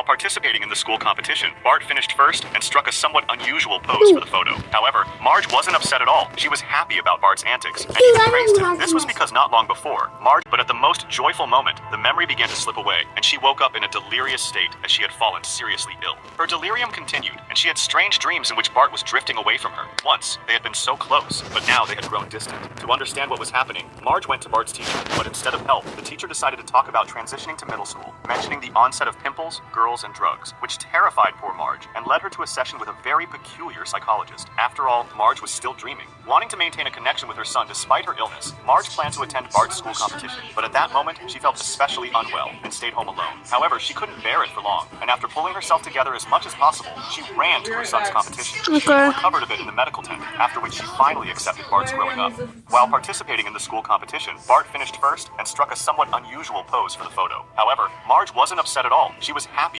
While participating in the school competition, Bart finished first and struck a somewhat unusual pose for the photo. However, Marge wasn't upset at all. She was happy about Bart's antics and even praised him. This was because not long before, but at the most joyful moment, the memory began to slip away, and she woke up in a delirious state as she had fallen seriously ill. Her delirium continued, and she had strange dreams in which Bart was drifting away from her. Once, they had been so close, but now they had grown distant. To understand what was happening, Marge went to Bart's teacher, but instead of help, the teacher decided to talk about transitioning to middle school, mentioning the onset of pimples, girls, and drugs, which terrified poor Marge and led her to a session with a very peculiar psychologist. After all, Marge was still dreaming. Wanting to maintain a connection with her son despite her illness, Marge planned to attend Bart's school competition, but at that moment, she felt especially unwell and stayed home alone. However, she couldn't bear it for long, and after pulling herself together as much as possible, she ran to her son's competition. She recovered a bit in the medical tent, after which she finally accepted Bart's growing up. While participating in the school competition, Bart finished first and struck a somewhat unusual pose for the photo. However, Marge wasn't upset at all. She was happy